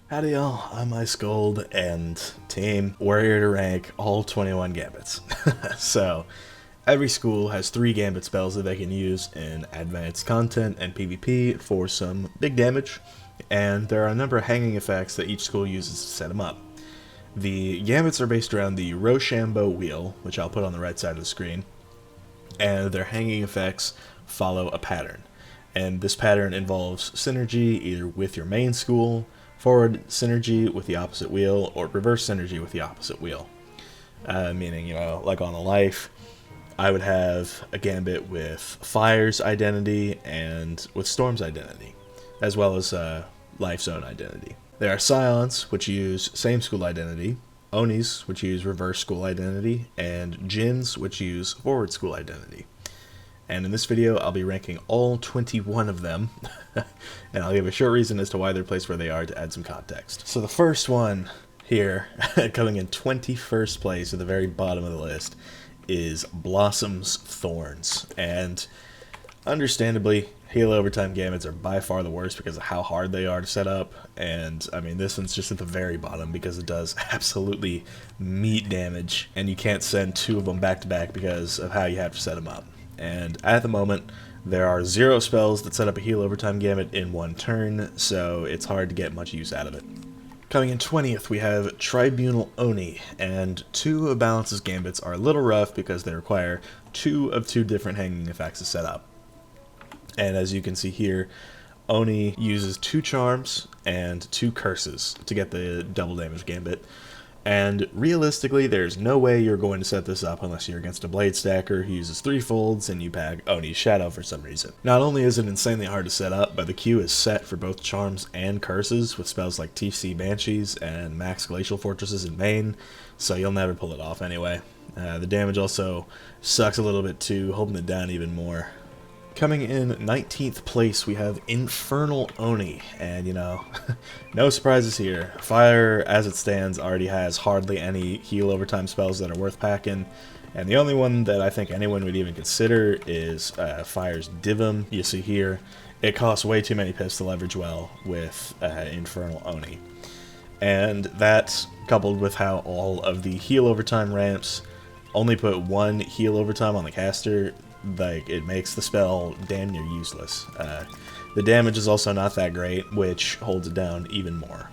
Howdy y'all, I'm Ice Gold, and team, we're here to rank all 21 gambits. So, every school has 3 gambit spells that they can use in advanced content and PvP for some big damage, and there are a number of hanging effects that each school uses to set them up. The gambits are based around the Rochambeau wheel, which I'll put on the right side of the screen, and their hanging effects follow a pattern. And this pattern involves synergy either with your main school, forward synergy with the opposite wheel, or reverse synergy with the opposite wheel. Meaning, like on a life, I would have a gambit with Fire's identity and with Storm's identity, as well as Life's own identity. There are Scions, which use same school identity, Onis, which use reverse school identity, and Jinns, which use forward school identity. And in this video, I'll be ranking all 21 of them, and I'll give a short reason as to why they're placed where they are to add some context. So the first one here, coming in 21st place at the very bottom of the list, is Blossom's Thorns. And understandably, Heal Overtime Gambits are by far the worst because of how hard they are to set up, and I mean this one's just at the very bottom because it does absolutely meat damage, and you can't send 2 of them back to back because of how you have to set them up. And at the moment, there are 0 spells that set up a Heal Overtime Gambit in 1 turn, so it's hard to get much use out of it. Coming in 20th, we have Tribunal Oni, and 2 of Balance's Gambits are a little rough because they require 2 of 2 different hanging effects to set up. And as you can see here, Oni uses 2 charms and 2 curses to get the double damage Gambit. And realistically, there's no way you're going to set this up unless you're against a Blade Stacker who uses 3 folds and you pack Oni's Shadow for some reason. Not only is it insanely hard to set up, but the queue is set for both charms and curses with spells like TC Banshees and Max Glacial Fortresses in main, so you'll never pull it off anyway. The damage also sucks a little bit too, holding it down even more. Coming in 19th place, we have Infernal Oni, and no surprises here. Fire, as it stands, already has hardly any heal overtime spells that are worth packing, and the only one that I think anyone would even consider is Fire's Divum. You see here, it costs way too many pips to leverage well with Infernal Oni. And that, coupled with how all of the heal overtime ramps only put 1 heal overtime on the caster, it makes the spell damn near useless. The damage is also not that great, which holds it down even more.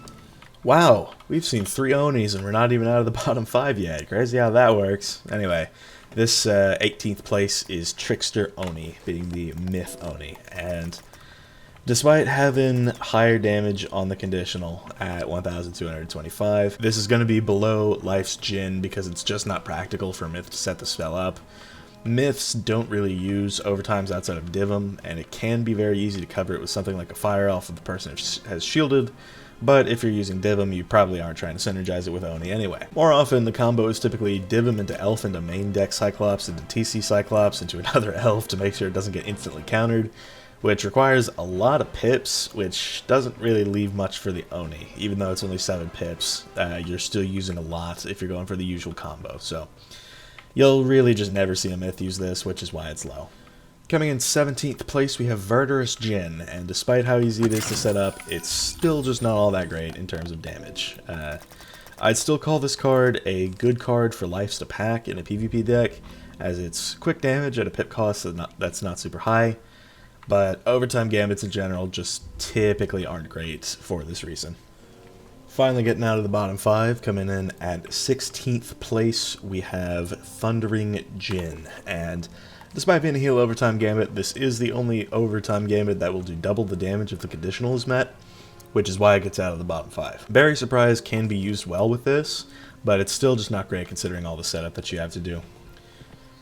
Wow, we've seen 3 Onis and we're not even out of the bottom 5 yet. Crazy how that works. Anyway, this 18th place is Trickster Oni, being the Myth Oni, and despite having higher damage on the conditional at 1,225, this is going to be below Life's Jinn because it's just not practical for Myth to set the spell up. Myths don't really use overtimes outside of Divum, and it can be very easy to cover it with something like a Fire Elf if the person has shielded, but if you're using Divum, you probably aren't trying to synergize it with Oni anyway. More often, the combo is typically Divum into Elf into main deck Cyclops into TC Cyclops into another Elf to make sure it doesn't get instantly countered, which requires a lot of pips, which doesn't really leave much for the Oni. Even though it's only 7 pips, you're still using a lot if you're going for the usual combo, so you'll really just never see a Myth use this, which is why it's low. Coming in 17th place, we have Verdurous Jinn, and despite how easy it is to set up, it's still just not all that great in terms of damage. I'd still call this card a good card for lives to pack in a PvP deck, as it's quick damage at a pip cost that's not super high, but overtime gambits in general just typically aren't great for this reason. Finally getting out of the bottom 5, coming in at 16th place, we have Thundering Jinn, and despite being a heal overtime gambit, this is the only overtime gambit that will do double the damage if the conditional is met, which is why it gets out of the bottom 5. Berry Surprise can be used well with this, but it's still just not great considering all the setup that you have to do.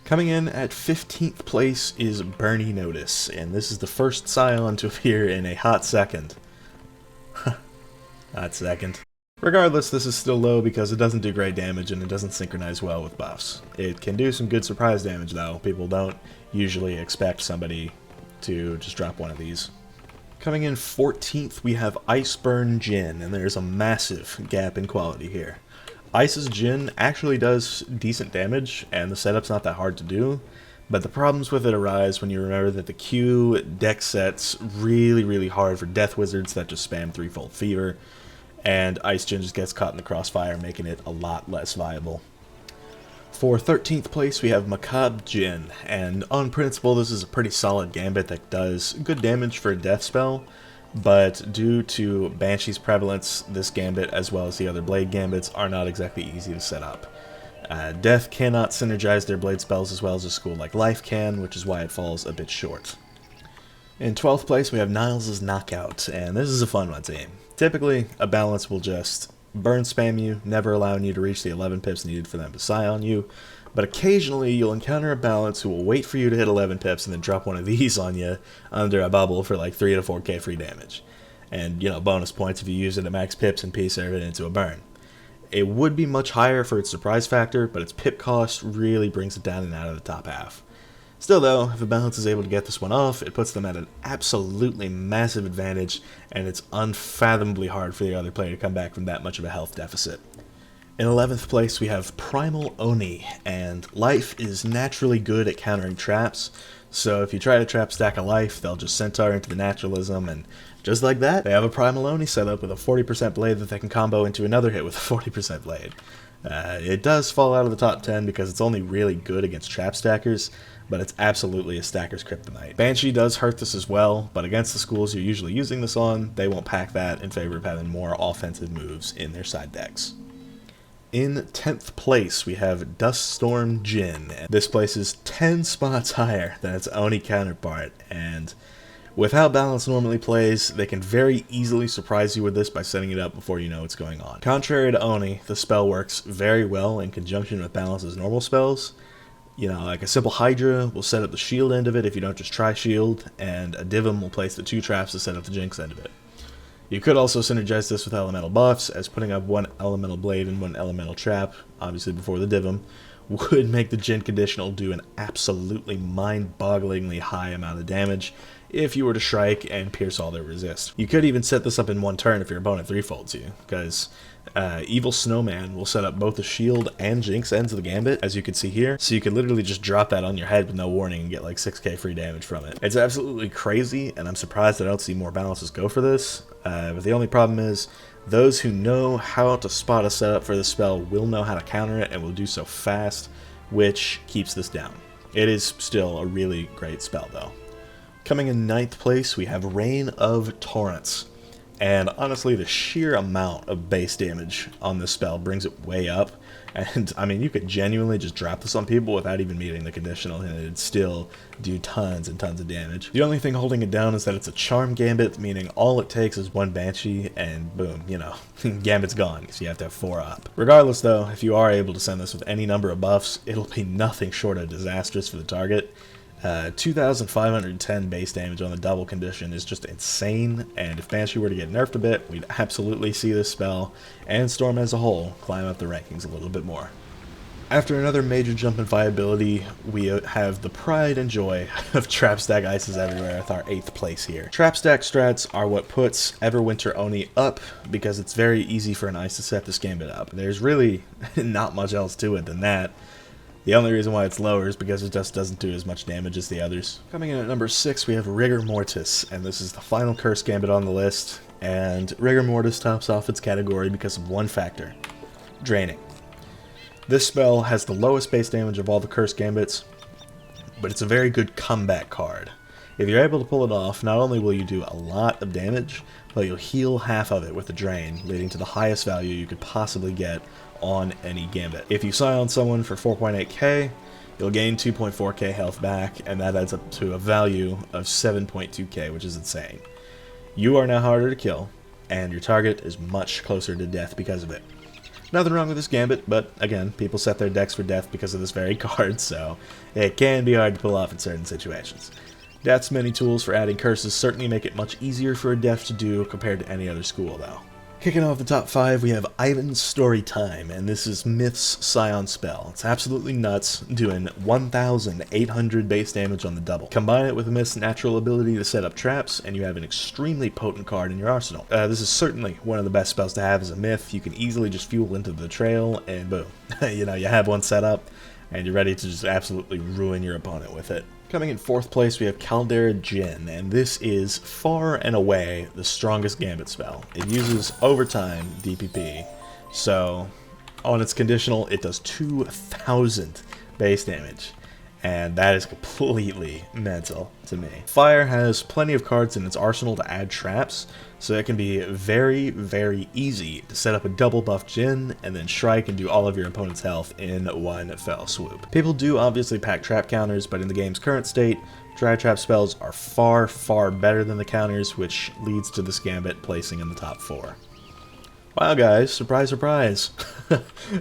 Coming in at 15th place is Bernie Notice, and this is the first Scion to appear in a hot second. Hot second. Regardless, this is still low because it doesn't do great damage and it doesn't synchronize well with buffs. It can do some good surprise damage though. People don't usually expect somebody to just drop one of these. Coming in 14th, we have Iceburn Jinn, and there's a massive gap in quality here. Ice's Jinn actually does decent damage, and the setup's not that hard to do, but the problems with it arise when you remember that the Q deck sets really hard for Death Wizards that just spam 3-fold Fever, and Ice Djinn just gets caught in the crossfire, making it a lot less viable. For 13th place, we have Macabre Djinn, and on principle, this is a pretty solid gambit that does good damage for a death spell, but due to Banshee's prevalence, this gambit, as well as the other blade gambits, are not exactly easy to set up. Death cannot synergize their blade spells as well as a school like Life can, which is why it falls a bit short. In 12th place, we have Niles' Knockout, and this is a fun one team. Typically, a balance will just burn spam you, never allowing you to reach the 11 pips needed for them to Psy on you, but occasionally you'll encounter a balance who will wait for you to hit 11 pips and then drop one of these on you under a bubble for like 3 to 4k free damage. And, you know, bonus points if you use it at max pips and P-serve it into a burn. It would be much higher for its surprise factor, but its pip cost really brings it down and out of the top half. Still though, if a balance is able to get this one off, it puts them at an absolutely massive advantage, and it's unfathomably hard for the other player to come back from that much of a health deficit. In 11th place, we have Primal Oni, and Life is naturally good at countering traps, so if you try to trap stack a Life, they'll just Centaur into the naturalism, and just like that, they have a Primal Oni set up with a 40% blade that they can combo into another hit with a 40% blade. It does fall out of the top 10 because it's only really good against trap stackers, but it's absolutely a stacker's kryptonite. Banshee does hurt this as well, but against the schools you're usually using this on, they won't pack that in favor of having more offensive moves in their side decks. In 10th place, we have Duststorm Djinn. This places 10 spots higher than its Oni counterpart, and with how balance normally plays, they can very easily surprise you with this by setting it up before you know what's going on. Contrary to Oni, the spell works very well in conjunction with balance's normal spells. You know, like a simple Hydra will set up the shield end of it if you don't just try shield, and a Divum will place the 2 traps to set up the Jinx end of it. You could also synergize this with elemental buffs, as putting up 1 elemental blade and 1 elemental trap, obviously before the Divum, would make the Djinn conditional do an absolutely mind-bogglingly high amount of damage if you were to strike and pierce all their resist. You could even set this up in one turn if your opponent 3-folds you, because Evil Snowman will set up both the shield and Jinx ends of the Gambit, as you can see here, so you could literally just drop that on your head with no warning and get like 6k free damage from it. It's absolutely crazy, and I'm surprised I don't see more balances go for this, but the only problem is, those who know how to spot a setup for this spell will know how to counter it and will do so fast, which keeps this down. It is still a really great spell though. Coming in 9th place, we have Rain of Torrents. And honestly, the sheer amount of base damage on this spell brings it way up. And I mean, you could genuinely just drop this on people without even meeting the conditional, and it'd still do tons and tons of damage. The only thing holding it down is that it's a charm gambit, meaning all it takes is 1 banshee, and boom, you know, gambit's gone, because you have to have 4 up. Regardless though, if you are able to send this with any number of buffs, it'll be nothing short of disastrous for the target. 2,510 base damage on the double condition is just insane, and if Banshee were to get nerfed a bit, we'd absolutely see this spell, and Storm as a whole, climb up the rankings a little bit more. After another major jump in viability, we have the pride and joy of Trap Stack Ices Everywhere with our 8th place here. Trap Stack strats are what puts Everwinter Oni up, because it's very easy for an Ice to set this gambit up. There's really not much else to it than that. The only reason why it's lower is because it just doesn't do as much damage as the others. Coming in at number 6, we have Rigor Mortis, and this is the final curse gambit on the list, and Rigor Mortis tops off its category because of one factor: draining. This spell has the lowest base damage of all the curse gambits, but it's a very good comeback card. If you're able to pull it off, not only will you do a lot of damage, but you'll heal half of it with the drain, leading to the highest value you could possibly get on any gambit. If you silence someone for 4.8k, you'll gain 2.4k health back, and that adds up to a value of 7.2k, which is insane. You are now harder to kill, and your target is much closer to death because of it. Nothing wrong with this gambit, but again, people set their decks for death because of this very card, so it can be hard to pull off in certain situations. Death's many tools for adding curses certainly make it much easier for a death to do compared to any other school though. Kicking off the top 5, we have Ivan's Story Time, and this is Myth's Scion spell. It's absolutely nuts, doing 1,800 base damage on the double. Combine it with Myth's natural ability to set up traps, and you have an extremely potent card in your arsenal. This is certainly one of the best spells to have as a Myth. You can easily just fuel into the trail, and boom, you know, you have one set up, and you're ready to just absolutely ruin your opponent with it. Coming in 4th place, we have Caldera Jin, and this is far and away the strongest Gambit spell. It uses overtime DPP, so on its conditional, it does 2,000 base damage, and that is completely mental to me. Fire has plenty of cards in its arsenal to add traps, so it can be very, very easy to set up a double buff Jin and then strike and do all of your opponent's health in one fell swoop. People do obviously pack trap counters, but in the game's current state, dry trap spells are far, far better than the counters, which leads to this Gambit placing in the top 4. Wow guys, surprise surprise.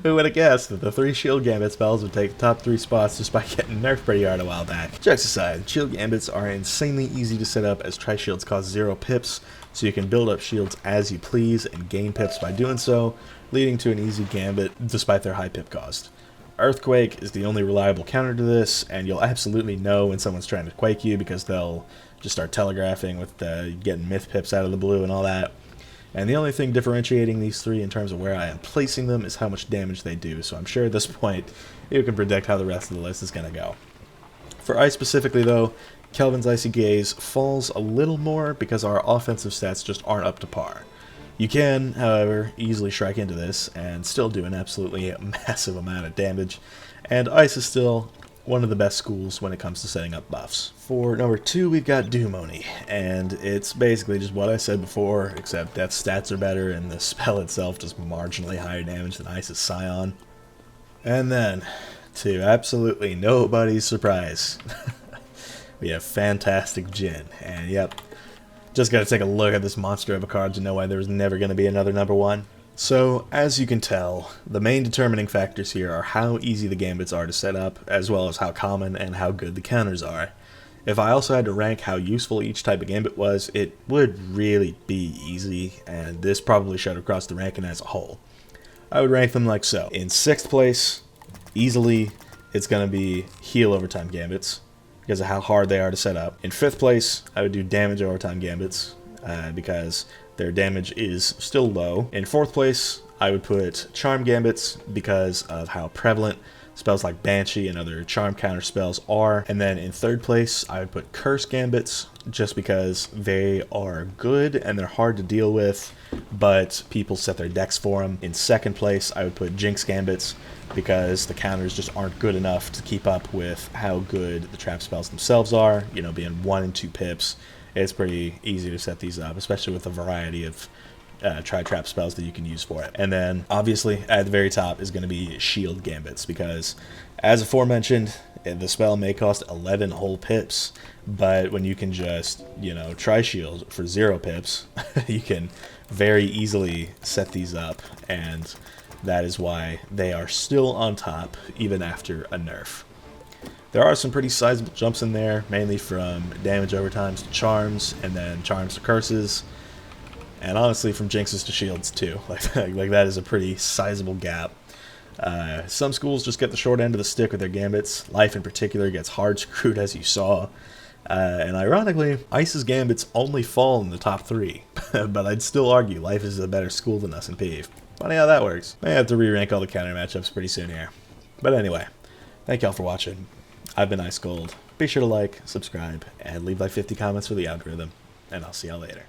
Who would have guessed that the 3 shield Gambit spells would take the top 3 spots despite getting nerfed pretty hard a while back. Jokes aside, shield Gambits are insanely easy to set up as tri-shields cost 0 pips, so you can build up shields as you please and gain pips by doing so, leading to an easy Gambit despite their high pip cost. Earthquake is the only reliable counter to this, and you'll absolutely know when someone's trying to quake you because they'll just start telegraphing with getting myth pips out of the blue and all that. And the only thing differentiating these 3 in terms of where I am placing them is how much damage they do, so I'm sure at this point you can predict how the rest of the list is going to go. For Ice specifically though, Kelvin's Icy Gaze falls a little more because our offensive stats just aren't up to par. You can, however, easily strike into this and still do an absolutely massive amount of damage, and Ice is still one of the best schools when it comes to setting up buffs. For number 2, we've got Doomoni, and it's basically just what I said before, except that stats are better and the spell itself just marginally higher damage than Ice's Scion. And then, to absolutely nobody's surprise, we have Fantastic Jin, and yep, just gotta take a look at this monster of a card to know why there's never gonna be another number 1. So, as you can tell, the main determining factors here are how easy the Gambits are to set up, as well as how common and how good the counters are. If I also had to rank how useful each type of Gambit was, it would really be easy, and this probably showed across the ranking as a whole. I would rank them like so. In 6th place, easily, it's going to be heal overtime Gambits, because of how hard they are to set up. In 5th place, I would do damage overtime Gambits, because their damage is still low. In 4th place, I would put Charm Gambits because of how prevalent spells like Banshee and other charm counter spells are. And then in 3rd place, I would put Curse Gambits just because they are good and they're hard to deal with, but people set their decks for them. In 2nd place, I would put Jinx Gambits because the counters just aren't good enough to keep up with how good the trap spells themselves are, you know, being 1 and 2 pips. It's pretty easy to set these up, especially with a variety of tri-trap spells that you can use for it. And then, obviously, at the very top is going to be Shield Gambits, because, as aforementioned, the spell may cost 11 whole pips, but when you can just, you know, tri-shield for 0 pips, you can very easily set these up, and that is why they are still on top, even after a nerf. There are some pretty sizable jumps in there, mainly from damage overtimes to charms, and then charms to curses, and honestly from jinxes to shields too. Like that is a pretty sizable gap. Some schools just get the short end of the stick with their gambits. Life in particular gets hard screwed, as you saw. And ironically, Ice's gambits only fall in the top 3, but I'd still argue Life is a better school than us in PvP. Funny how that works. I have to re-rank all the counter matchups pretty soon here. But anyway, thank y'all for watching. I've been Ice Gold. Be sure to like, subscribe, and leave like 50 comments for the algorithm. And I'll see y'all later.